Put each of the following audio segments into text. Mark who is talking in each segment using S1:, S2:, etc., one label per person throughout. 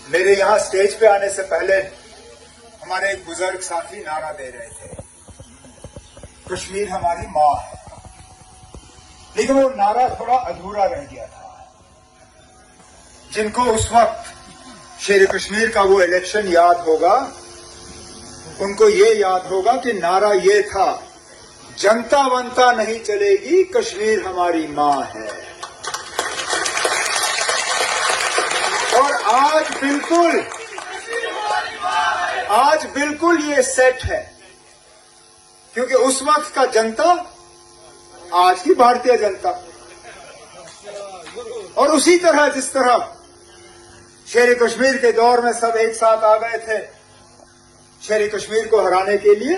S1: मेरे यहाँ स्टेज पे आने से पहले हमारे एक बुजुर्ग साथी नारा दे रहे थे, कश्मीर हमारी माँ है, लेकिन वो नारा थोड़ा अधूरा रह गया था। जिनको उस वक्त शेर कश्मीर का वो इलेक्शन याद होगा, उनको ये याद होगा कि नारा ये था, जनता वंता नहीं चलेगी, कश्मीर हमारी माँ है। और आज बिल्कुल ये सेट है, क्योंकि उस वक्त का जनता आज की भारतीय जनता, और उसी तरह जिस तरह शेर कश्मीर के दौर में सब एक साथ आ गए थे शेर कश्मीर को हराने के लिए,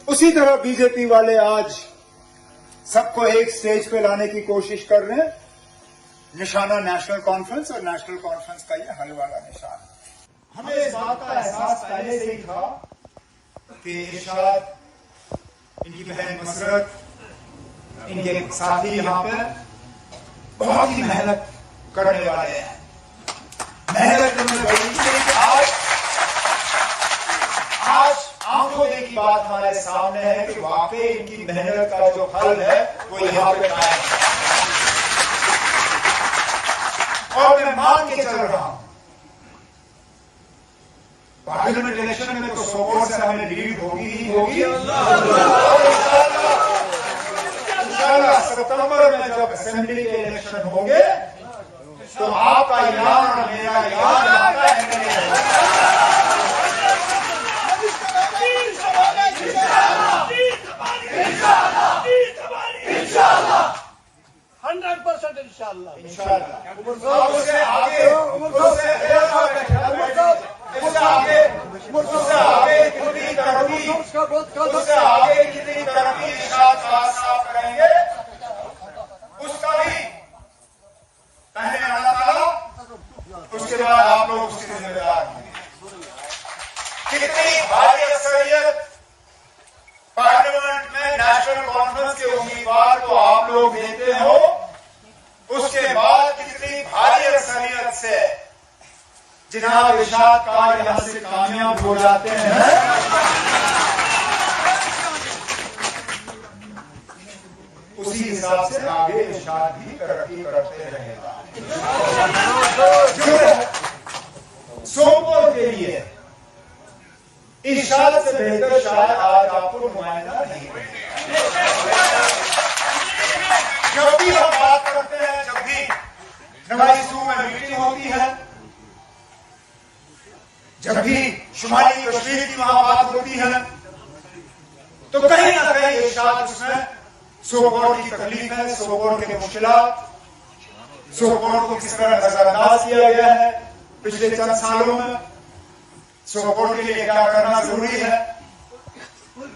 S1: उसी तरह बीजेपी वाले आज सबको एक स्टेज पे लाने की कोशिश कर रहे हैं। निशाना नेशनल कॉन्फ्रेंस, और नेशनल कॉन्फ्रेंस का ये हल वाला निशान। हमें इस बात का एहसास पहले से ही था कि इरशाद, इनकी बहन मसरत, इनके साथी यहाँ पे बहुत ही मेहनत करने वाले हैं। मेहनत करने वाले आज आंखों देखी बात हमारे सामने है कि वाकई इनकी मेहनत का जो फल है वो यहाँ पे कायम है। और मैं मान के चल रहा हूं, पार्लियामेंट इलेक्शन में तो 100 से हमें लीड होगी ही होगी। इंशाल्लाह सितंबर में जब असेंबली के इलेक्शन होंगे तो आपका ईरान और मेरा ईरान आता है।
S2: 100% इंशाल्लाह।
S1: उससे आगे कितनी तरक्की इरशाद साफ करेंगे, उसका भी पहले अल्लाह ताला, उसके बाद आप लोग उसके जिम्मेदार हैं। कितनी भारी अक्सरियत पार्लियामेंट में नेशनल कॉन्फ्रेंस के उम्मीदवार को आप लोग देते हो, उसके बाद कितनी भारी अक्सरियत से जनाब इरशाद कार यहां से कामयाब हो जाते हैं। उसी हिसाब से आगे इरशाद भी तरक्की करते रहेगा। सोपोर के लिए इरशाद से बेहतर शायद आज आपको नुमाइंदा नहीं मिलेगा। जब भी हम बात करते हैं, जब भी नवाईसू में मीटिंग होती है, जब भी शुमाली कश्मीर की वहां बात होती है, तो कहीं ना कहीं इरशाद उसमें सोपोर की तकलीफ है, सोपोर के मुश्किलात, सोपोर को किस तरह नजरअंदाज किया गया है पिछले चंद सालों में, सोपोर के लिए क्या करना जरूरी है,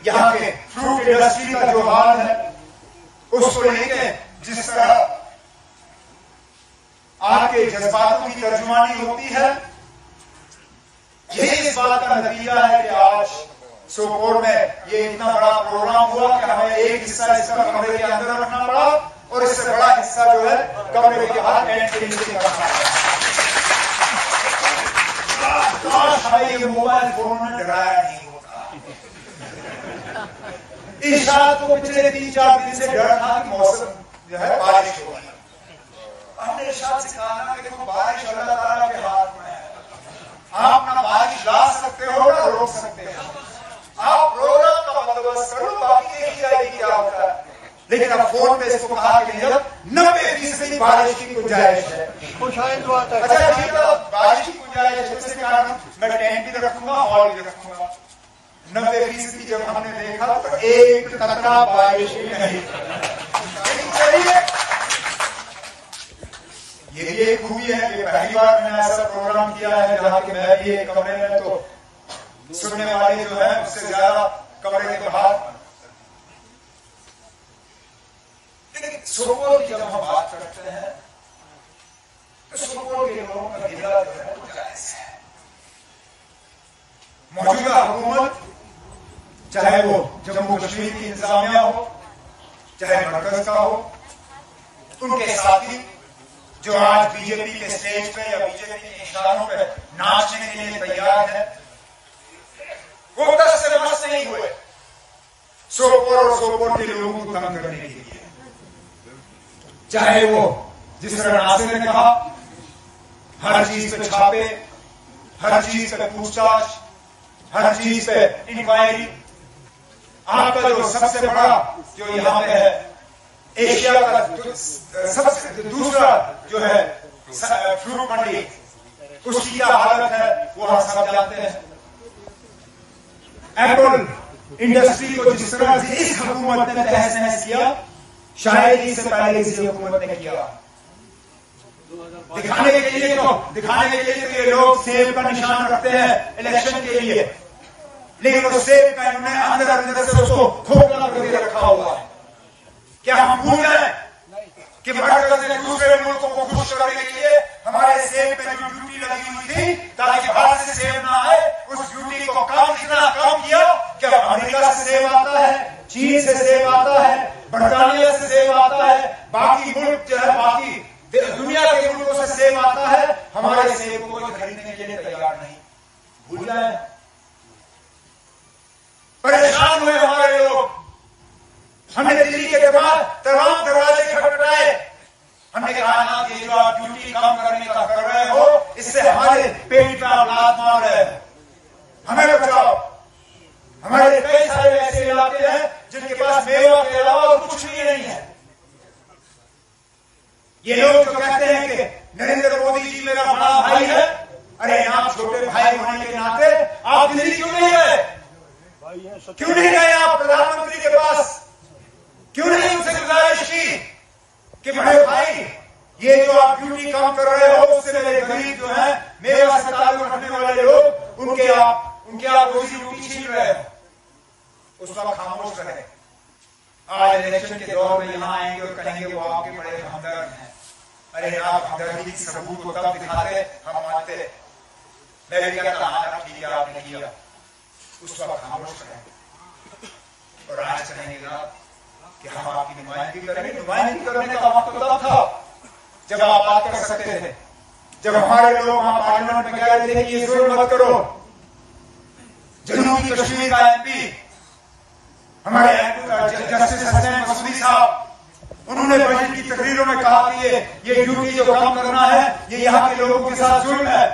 S1: यहाँ के फ्रूट इंडस्ट्री का जो हाल है उसको लेके जिस तरह आपके जज्बातों की तर्जुमानी होती है, यही इस बात का नतीजा है कि आज सोपोर में ये इतना बड़ा प्रोग्राम हुआ कि हमें एक हिस्सा इसका कमरे के अंदर रखना पड़ा और इससे बड़ा हिस्सा जो है कमरे के बाहर टेंट के नीचे रखना पड़ा। काश हमें ये मोबाइल फोन में डराया नहीं होता। इरशाद को पिछले 3-4 दिन से डर था कि मौसम जो है बारिश होगी। हमने इरशाद से कहा कि देखो बारिश अल्लाह ताला के हाथ में है, आप ना बारिश ला सकते हो ना रोक सकते हो, आप प्रोग्राम का बंदोबस्त करो, बाकी देखी जाएगी क्या होता है। लेकिन अब फोन पे इसको कहा कि 90% बारिश की गुंजाइश है। अच्छा ठीक है, बारिश की गुंजाइश है, इसके कारण मैं टेंट भी रखूंगा, हॉल भी रखूंगा। 90% जब हमने देखा तो एक कतरा बारिश भी नहीं। ये भी एक खूबी है कि पहली बार मैंने ऐसा प्रोग्राम किया है जहां कि मैं भी एक कमरे में, तो सुनने वाले जो है उससे ज्यादा कमरे के बाहर। लेकिन सोपोर की जब हम बात करते हैं तो सोपोर के लोगों का गिला जो है वो जायज है। मौजूदा हुकूमत, चाहे वो जम्मू कश्मीर की इंतजामिया हो, चाहे मरकज का हो, उनके साथी जो आज बीजेपी के स्टेज पे या बीजेपी के इशारों पे नाचने के लिए तैयार है, वो 10 से मस नहीं हुए सोपोर और सोपोर के लोगों को तंग करने के लिए। चाहे वो जिस तरह नासिर ने कहा, हर चीज पे छापे, हर चीज पे पूछताछ, हर चीज पे इंक्वायरी। आपका जो सबसे बड़ा जो यहाँ पे है एशिया का सबसे दूसरा जो है फ्रूट मंडी, उसकी क्या हालत है वो हम सब जानते हैं। एप्पल इंडस्ट्री को जिस तरह से इस हुकूमत ने तहस नहस किया, शायद इससे पहले किसी हुकूमत ने किया। दिखाने के लिए तो ये लोग सेब का निशान रखते हैं इलेक्शन के लिए, लेकिन उस सेब का इन्होंने अंदर से उसको खोखला करके रखा हुआ है। क्या हम भूल गए कि मरकज ने दूसरे मुल्कों को खुश करने के लिए हमारे सेब पे जो ड्यूटी लगी हुई थी ताकि बाहर से सेब ना आए, उस ड्यूटी को कितना कम किया कि अमेरिका से सेब आता है, चीन से सेब आता है, बर्तानिया से सेब आता है, बाकी मुल्क जो है बाकी दुनिया के मुल्कों से सेब आता है, हमारे सेब को कोई खरीदने के लिए तैयार नहीं। भूल जाए, परेशान हुए हमारे लोग। हमने दिल्ली के तमाम दरवाजे खटखटाए, हमने कहा ना कि जो आप ड्यूटी कम करने का कर रहे हो, इससे हमारे पेट पे आप लात मार रहे हो, हमें बचाओ। हमारे कई सारे ऐसे इलाके हैं जिनके पास मेवा के अलावा और कुछ भी नहीं है। ये लोग जो कहते हैं कि नरेंद्र मोदी जी मेरा बड़ा भाई है, अरे आप छोटे भाई होने के नाते आप दिल्ली क्यों नहीं गए? क्यों नहीं गए आप प्रधानमंत्री के पास? क्यों नहीं उनसे गुजारिश की कि बड़े भाई ये जो आप ड्यूटी कम कर रहे हो उससे मेरे गरीब जो है, मेवा से ताल्लुक रखने वाले लोग, उनके आप रोजी रोटी छीन रहे हो। उस वक्त खामोश रहे। आज इलेक्शन के दौर में यहां आएंगे और कहेंगे वो आपके बड़े हमदर्द हैं। अरे आप हमदर्दी की सबूत को तब दिखाते हम मानते। मैं भी कहता हाँ ठीक है आपने किया, उस वक्त खामोश रहे। और आज कहेंगे ना कि हम आपकी नुमाइंदगी करेंगे। नुमाइंदगी करने का वक्त तब था जब आप बात कर सकते थे, जब हमारे लोग वहां पार्लियामेंट में कह रहे थे कि ये जुल्म मत करो। जनूबी कश्मीर का एमपी हमारे जस्टिस हसनैन मसूदी साहब, उन्होंने बजट की तकरीरों में कहा कि ये ड्यूटी जो कम करना है ये यहाँ के लोगों के साथ जुल्म है।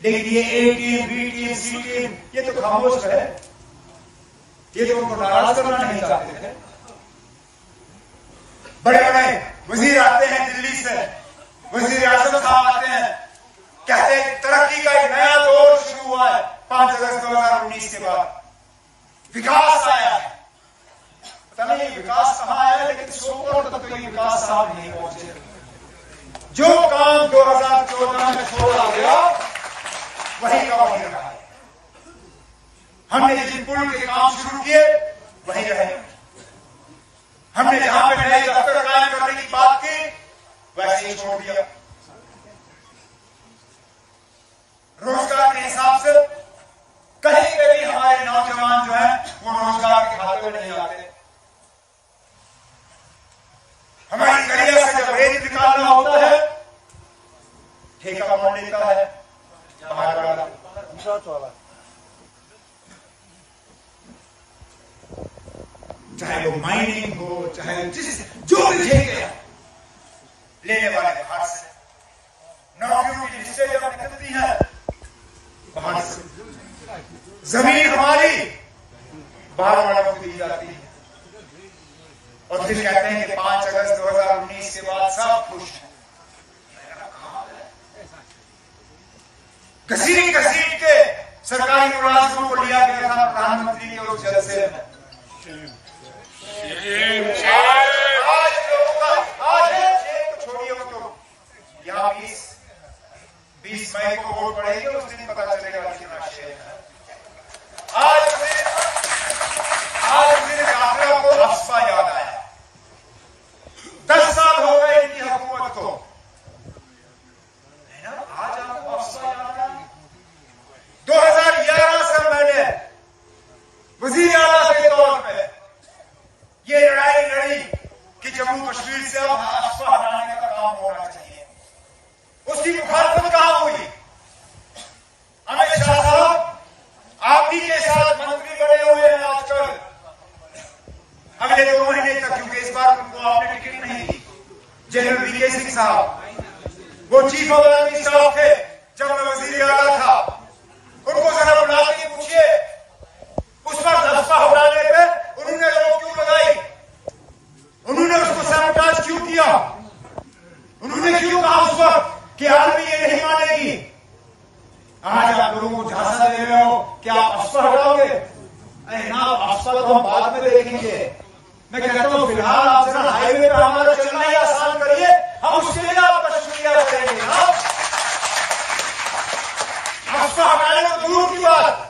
S1: लेकिन ये ए टीम, बी टीम, सी टीम ये तो खामोश रहे, ये तो उनको नाराज करना नहीं चाहते थे। बड़े बड़े वजीर आते हैं दिल्ली से, वजीर आजम साहब आते हैं, कहते हैं तरक्की का एक नया दौर शुरू हुआ है 5 अगस्त 2019 के बाद, विकास आया है। पता नहीं विकास कहां आया, लेकिन सोपोर तक तो ये विकास साहब नहीं पहुंचे। जो काम 2014 में छोड़ा गया वही का वही रहा है। हमने जिन पुल के काम शुरू किए वही रहे। हमने जहां पे नए दफ्तर कायम करने की बात की वैसे ही छोड़ दिया। रोजगार के हिसाब से कहीं पे भी हमारे नौजवान जो है वो रोजगार के खाते में नहीं आते। हमारी गलिया से जब रेत निकालना होता है ठेका कौन लेता है? बाहर वाला। चाहे वो माइनिंग हो, चाहे जो भी ठेके लेने वाले बाहर से, नौकरियों की लिस्टें जब निकलती हैं बाहर से, जमीन हमारी बाहर वालों को दी जाती है। और फिर कहते हैं कि 5 अगस्त 2019 के बाद सब खुश हैं। घसीट घसीट के सरकारी मुलाजिमों को लिया गया था प्रधानमंत्री के उस जलसे में। आज छोड़िए तो यहाँ 20 मई को वोट पड़ेगी, उस दिन पता चलेगा कितना शेयर है। आज मेरे काफिला को अफसा याद आया। 10 साल हो गए इनकी हुकूमत को, है ना? आज आपको अफसा याद आया। 2011 से मैंने वजीर आला के तौर पे ये लड़ाई लड़ी कश्मीर से अब अफवाह हटाने का काम होना चाहिए। उसकी मुखालफत कहां हुई? अमित शाह साहब आप ही के साथ मंत्री बने हुए हैं आजकल, अगले 2 महीने तक, क्योंकि इस बार उनको आपने टिकट नहीं दी। जनरल वीके सिंह साहब वो चीफ ऑफ आर्मी स्टाफ थे जब मैं वजीर आला था, उनको जरा बुला के पूछिए उस वक्त अफवाह उड़ाने पे उन्होंने रोक क्यों लगाई, उन्होंने उसको सैबोटाज क्यों किया, उन्होंने क्यों कहा उस वक्त कि आर्मी ये नहीं मानेगी। आज आप लोगों को झांसा दे रहे हो कि आप अफवाह उड़ाओगे। अरे ना, अफवाह तो हम बाद में देखेंगे। मैं कहता हूं फिलहाल आप जरा हाईवे पे हमारा चलना ही आसान करिए, हम उसके लिए आपका शुक्रिया करेंगे। अफवाह हटाने को दूर की बात,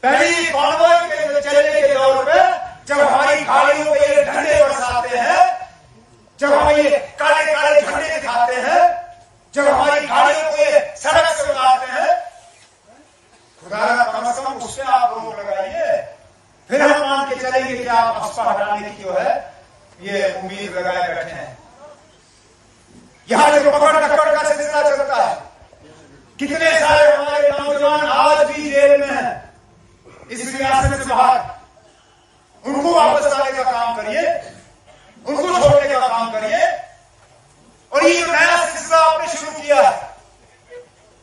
S1: पहली कॉन्वॉय के चलने के दौर पे जब हमारी गाड़ियों पे ये झंडे बरसाते हैं, जब हम ये काले काले झंडे दिखाते हैं, जब हमारी गाड़ियों को ये सड़क से उतारते हैं, खुदा कम से कम उससे आप रोक लगाइए, फिर हम मान के चलेंगे कि आप अफवाह हटाने की जो है ये उम्मीद लगाए बैठे हैं। यहां जो पकड़ टक्कर का सिलसिला चलता है, कितने सारे हमारे नौजवान आज भी जेल में हैं, इस रियासत से बाहर, उनको वापस लाने का काम करिए, उनको छोड़ने का काम करिए। और ये जो नया सिलसिला आपने शुरू किया है,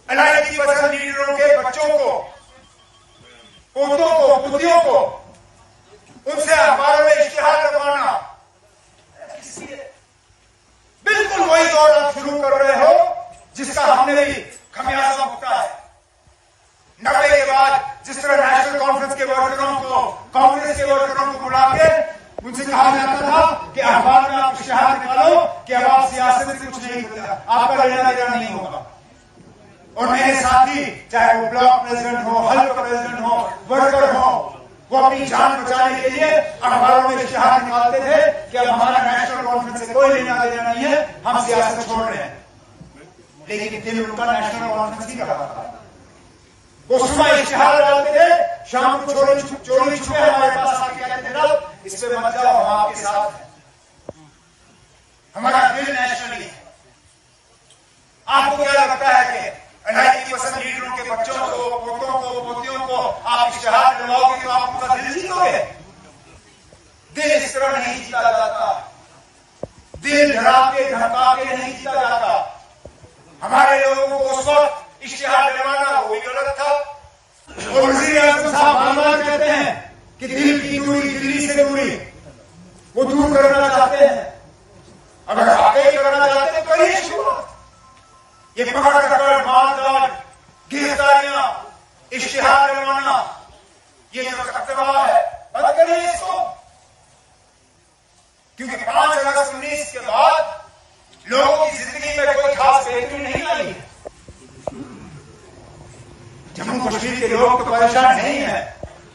S1: एलआईटी पसंद लीडरों के बच्चों को, पोतों को, पुतियों को, उनसे अखबारों में इश्तिहार लगवाना, बिल्कुल वही दौर आप शुरू कर रहे हो जिसका हमने भी खमियाजा भुगता है। 90 के बाद जिस तरह नेशनल कॉन्फ्रेंस के वर्करों को, कांग्रेस के वर्करों को बुला के उनसे कहा जाता था कि अखबार में आप इश्तिहार निकालो कि अब आप सियासत से कुछ नहीं करेगा, आपका लेना देना नहीं होगा। और मेरे साथी, चाहे वो ब्लॉक प्रेसिडेंट हो, हल्का प्रेसिडेंट हो, वर्कर हो, वो अपनी जान बचाने के लिए अखबारों में इश्तिहार निकालते थे कि अब हमारा नेशनल कॉन्फ्रेंस से कोई लेना देना नहीं है, हम सियासत छोड़ रहे हैं। लेकिन दिल उनका नेशनल कॉन्फ्रेंस ही रहा था। वो सुबह इश्तिहार डालते थे, शाम को चोरी छुपे हमारे पास आके कहते थे इस पे मत जाओ, हम आपके साथ हैं। हमारा दिल नेशनली है। आपको क्या लगता है कि एलआईटी पसंद लीडरों के बच्चों को, पोतों को, पोतियों को आप इश्तिहार दिलवाओगे तो आप उनका दिल जीतोगे? दिल इस तरह नहीं जीता जाता, दिल डरा के धमका के नहीं जीता जाता। हमारे लोगों को उस वक्त इश्तिहार दिलवाना वो भी गलत था। और वजीर आजम साहब बार-बार कहते हैं कि दिल की दूरी, दिल्ली से दूरी वो दूर करना चाहते हैं। अगर वाकई करना चाहते हैं तो करिए शुरुआत। ये पकड़ टक्कर, मारकाट, गिरफ्तारियां, इश्तिहार दिलवाना, ये जो तकवा है, बंद करिए इसको। क्योंकि 5 अगस्त 19 के बाद लोगों की जिंदगी में कोई खास बेहतरी नहीं आई है। जम्मू कश्मीर के लोग तो परेशान नहीं है।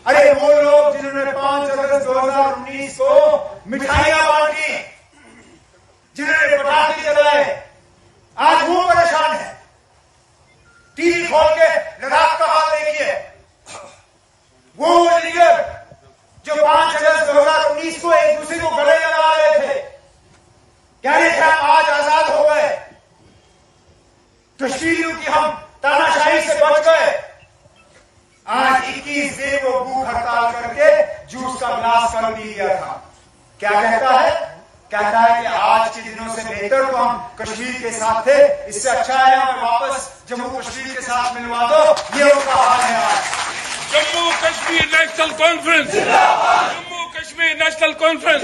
S1: अरे वो लोग जिन्होंने 5 अगस्त 2019 को मिठाइयां बांटी, जिन्होंने पटाखे जलाए, आज वो परेशान है। टीवी खोल के लद्दाख का हाल देखिए। वो लीडर जो 5 अगस्त 2019 को एक दूसरे को गले लगा रहे थे, कह रहे थे हम आज आजाद हो गए, कश्मीरियों की हम तानाशाही से बच गए, आज 21 दिन वो भूख हड़ताल करके जूस का गिलास कर भी लिया था। क्या कहता है? कहता है कि आज के दिनों से बेहतर तो हम कश्मीर के साथ थे, इससे अच्छा है हमें वापस जम्मू कश्मीर के साथ मिलवा दो। ये उनका हाल है आज।
S3: Jammu Kashmir national conference, Jammu Kashmir national conference,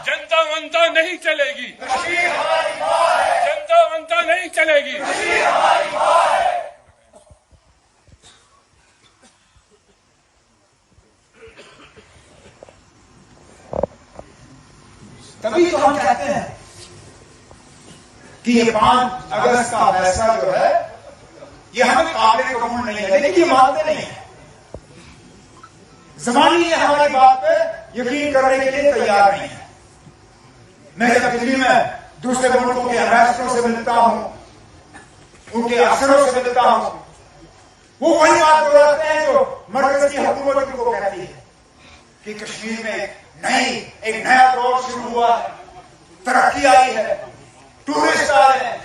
S3: जनता वंता नहीं चलेगी,
S1: कश्मीर हमारी मां है,
S3: जनता वंता नहीं चलेगी।
S1: कश्मीर हमारी मां है। तभी तो हम कहते हैं कि ये 5 अगस्त का फैसला जो है ये हमें काबिल कबूल नहीं है, लेकिन ये मानते नहीं है। ज़मानी है हमारी बात पे यकीन करने के लिए तैयार नहीं है। मैं जब दिल्ली में दूसरे मुल्कों के एम्बेसडरों से मिलता हूं, उनके अफसरों से मिलता हूं, वो वही बात दोहराते हैं जो मरकज की हुकूमत उनको कहती है कि कश्मीर में एक नया दौर शुरू हुआ है, तरक्की आई है, टूरिस्ट आ रहे हैं।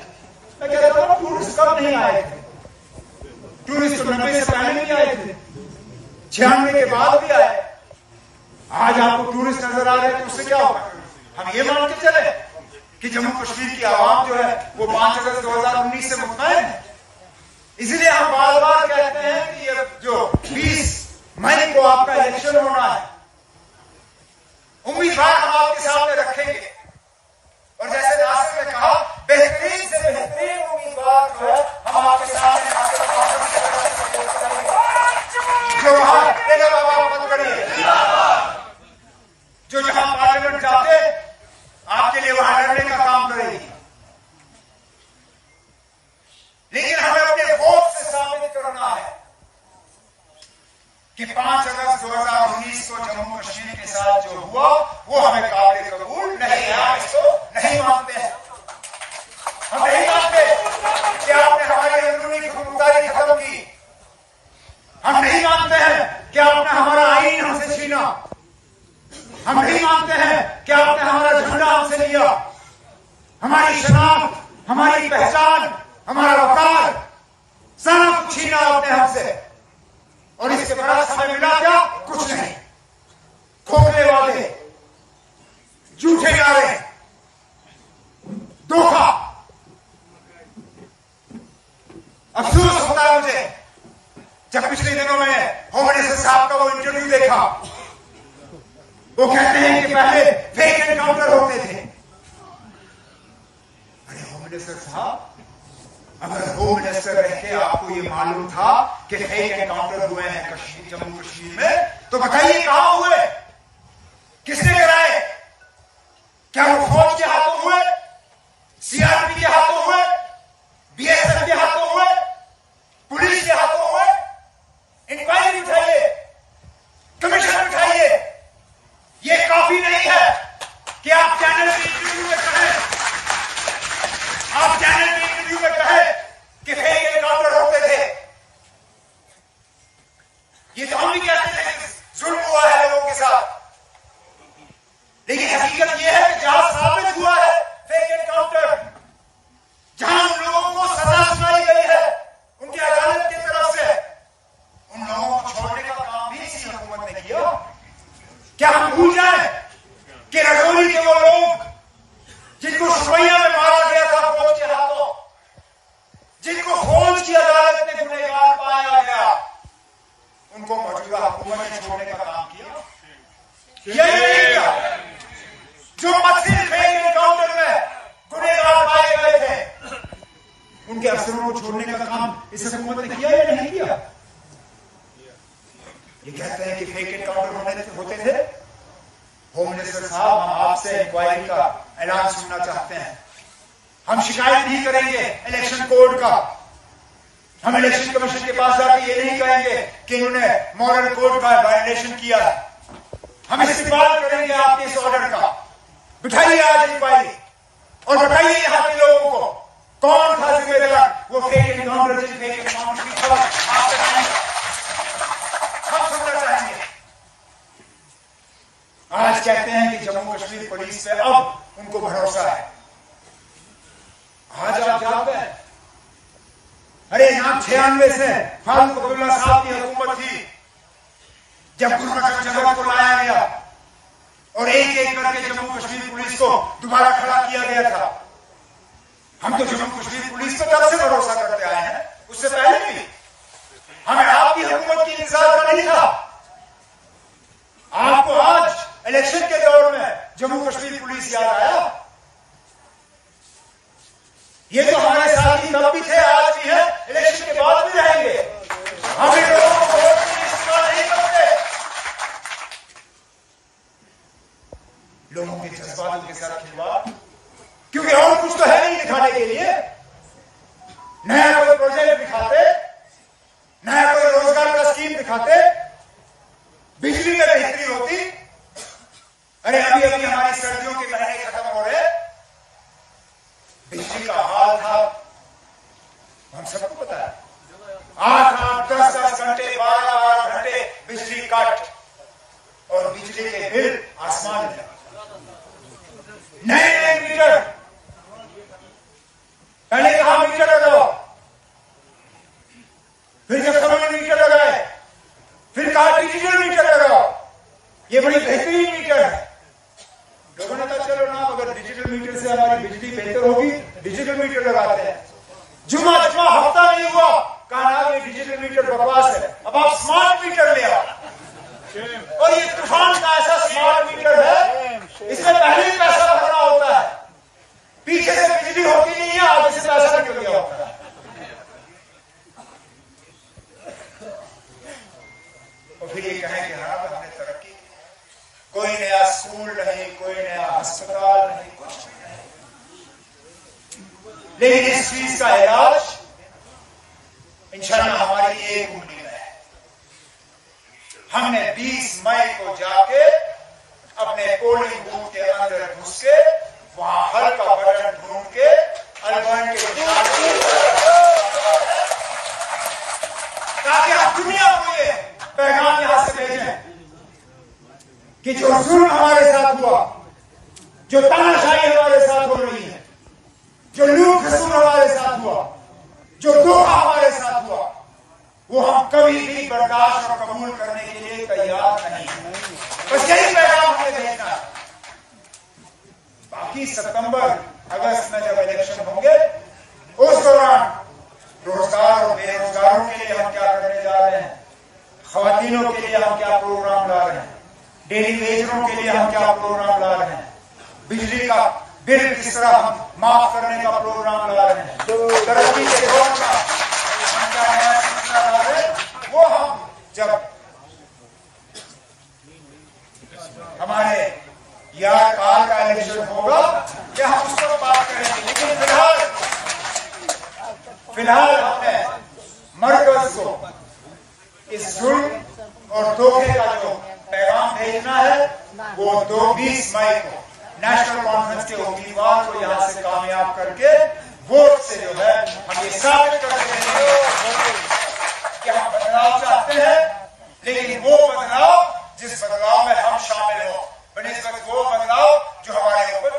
S1: मैं कहता हूँ टूरिस्ट कब नहीं आए थे? टूरिस्ट तो 90 से पहले भी आए थे, 96 के बाद भी आए। आज आपको टूरिस्ट नजर आ रहे हैं तो उससे क्या होगा? हम ये मान के चले कि जम्मू कश्मीर की आवाम जो है वो 5 अगस्त 2019 से मुतमईन है। इसलिए हम बार बार कहते हैं कि ये जो 20 मई को आपका इलेक्शन होना है, उम्मीदवार हम आपके सामने रखेंगे। और जैसे नासिर ने कहा, बेहतरीन से बेहतरीन उम्मीदवार जो है हम आपके सामने जो वहां तेरे बाबा मत करिए, जो जहां पार्लियामेंट जाते आपके लिए वहां लड़ने का काम करेगी। लेकिन हमें अपने वोट से साबित करना है कि 5 अगस्त 2019 को जम्मू कश्मीर के साथ जो हुआ वो हमें काबिल कबूल नहीं है। हम इसको नहीं मानते हैं। हम नहीं मानते कि आपने हमारी अंदरूनी खुदमुख्तारी खत्म की। हम नहीं मानते हैं कि आपने हमारा आईन हमसे छीना। हम नहीं मानते हैं कि आपने हमारा झंडा हमसे लिया। हमारी शनाख्त, हमारी पहचान, हमारा वकार सब कुछ छीना आपने हमसे। और इसके बाद हमें मिला क्या? कुछ नहीं। खोखले वादे, झूठे नारे, धोखा। अफसोस होता है मुझे जब पिछले दिनों में होम मिनिस्टर साहब का वो इंटरव्यू देखा। वो कहते हैं कि पहले फेक एनकाउंटर होते थे। अरे होम मिनिस्टर साहब, अगर होम मिनिस्टर रह के आपको ये मालूम था कि फेक एनकाउंटर हुए हैं जम्मू कश्मीर में, तो बताइए कहां हुए, किसने कराए? क्या वो फौज के हाथों हुए, सीआरपी के हाथों हुए, बीएसएफ के हाथों हुए, पुलिस के हाथों हुए? इंक्वायरी उठाइए, कमीशन उठाइए। ये काफी नहीं है कि आप चैनल के इंटरव्यू में कहें, आप चैनल के इंटरव्यू में कहें कि फेक एनकाउंटर होते थे। ये तो हम भी कहते थे कि जुल्म हुआ है लोगों के साथ। लेकिन हकीकत यह है कि जहां साबित हुआ है फेक एनकाउंटर, जहां उन लोगों को सजा सुनाई गई है उनकी अदालत की तरफ से, उन लोगों को छोड़ने का काम भी इसी हुकूमत ने किया। क्या हम भूल जाए कि रजौरी के वो लोग जिनको सुमैया में मारा गया था फौज के हाथों, जिनको फौज की अदालत ने गुनहगार पाया गया, उनको मौजूदा हुकूमत ने छोड़ने का काम किया या नहीं किया? जो मस्जिद फेक एनकाउंटर में गुनहगार पाए गए थे, उनके अफसरों को छोड़ने का काम इस हुकूमत ने किया या नहीं किया? ये कहते हैं कि फेक एनकाउंटर होते थे। होम मिनिस्टर साहब, हम आपसे इंक्वायरी का ऐलान सुनना चाहते हैं। हम शिकायत नहीं करेंगे इलेक्शन कोड का। हम इलेक्शन कमीशन के पास जाकर ये नहीं कहेंगे कि इन्होंने मॉरल कोड का वायलेशन किया है। हम इस्तेमाल करेंगे आपके इस ऑर्डर का। बिठाइए आज इंक्वायरी और बताइए यहां के लोगों को कौन था जिम्मेदार वो फेक एनकाउंटर की खबर आप बताएंगे, हम सुनना चाहेंगे। आज कहते हैं कि जम्मू कश्मीर पुलिस पे अब उनको भरोसा है। आज आप जानते हैं, अरे यहां 96 से फारूक अब्दुल्ला साहब की हुकूमत थी, जब गुरबचन जगत को लाया गया और एक एक करके जम्मू कश्मीर पुलिस को दोबारा खड़ा किया गया था। हम तो जम्मू कश्मीर पुलिस पर तब से भरोसा करते आए हैं, उससे पहले भी। हमें आपकी हुकूमत की इंतजार करना नहीं था। आपको आज इलेक्शन के दौर में जम्मू कश्मीर पुलिस याद आया? ये तो हमारे साथ ही तब भी थे, आज भी है, इलेक्शन के बाद भी रहेंगे। हम इन लोगों को वोट के लिए इस्तेमाल नहीं करते। लोगों के जज्बातों के साथ खिलवाड़, क्योंकि और कुछ तो है नहीं दिखाने के लिए। नया कोई प्रोजेक्ट दिखाते, नया कोई रोजगार का स्कीम दिखाते, बिजली में बेहतरी होती। अरे अभी अभी हमारी सर्दियों के महीने खत्म हो रहे, बिजली का हाल था हम सबको पता है। 8-8, 10-10 घंटे, 12-12 घंटे बिजली कट और बिजली के बिल आसमान में। नए बिजली बेहतर होगी, डिजिटल मीटर लगाते हैं। जुमा हफ्ता नहीं हुआ, कहा ये डिजिटल मीटर बकवास है, अब आप स्मार्ट मीटर ले आओ। और ये तूफान का ऐसा स्मार्ट मीटर है, इसमें पहले ही पैसा भरना होता है, पीछे से बिजली होती नहीं है, आगे से पैसा निकल गया होता है। और फिर ये कहें कि हाँ हमने तरक्की, कोई नया स्कूल नहीं, कोई नया अस्पताल नहीं, कुछ नहीं, लेकिन इस चीज का इलाज इंशाअल्लाह हमारी एक उंगली में है। हमने 20 मई को जाके अपने पोलिंग बूथ के अंदर घुस के वहां हर का बटन ढूंढ के अल्बर्ट के ताकि हम दुनिया को ये पैगाम यहां से भेजें कि जो जुल्म हमारे साथ हुआ, जो तानाशाही हमारे साथ हो रही है, जो लूट खसूट हमारे साथ हुआ, जो धोखा हमारे साथ हुआ, वो हम कभी भी बर्दाश्त और कबूल करने के लिए तैयार नहीं है। बस यही पैगाम हमें भेजना है। बाकी सितंबर अगस्त में जब इलेक्शन होंगे, उस दौरान रोजगार और बेरोजगारों के लिए हम क्या करने जा रहे हैं, खवातीनों के लिए हम क्या प्रोग्राम ला रहे हैं, डेली वेजरों के लिए हम क्या प्रोग्राम ला रहे हैं, बिजली का बिल किस तरह हम माफ करने का प्रोग्राम ला रहे हैं, तरक्की के दौर का हम क्या नया सिलसिला ला रहे हैं, वो हम जब हमारे यार काल का इलेक्शन होगा क्या हम उस पर बात करेंगे। लेकिन फिलहाल हमने मरकज को इस जुल्म और धोखे का जो पैगाम भेजना है, वो 20 मई को नेशनल कॉन्फ्रेंस के उम्मीदवार को यहां से कामयाब करके वोट से जो है हम ये साबित कर देंगे कि हम बदलाव चाहते हैं, लेकिन वो बदलाव जिस बदलाव में हम शामिल हो, बनिस्बत वो बदलाव जो हमारे ऊपर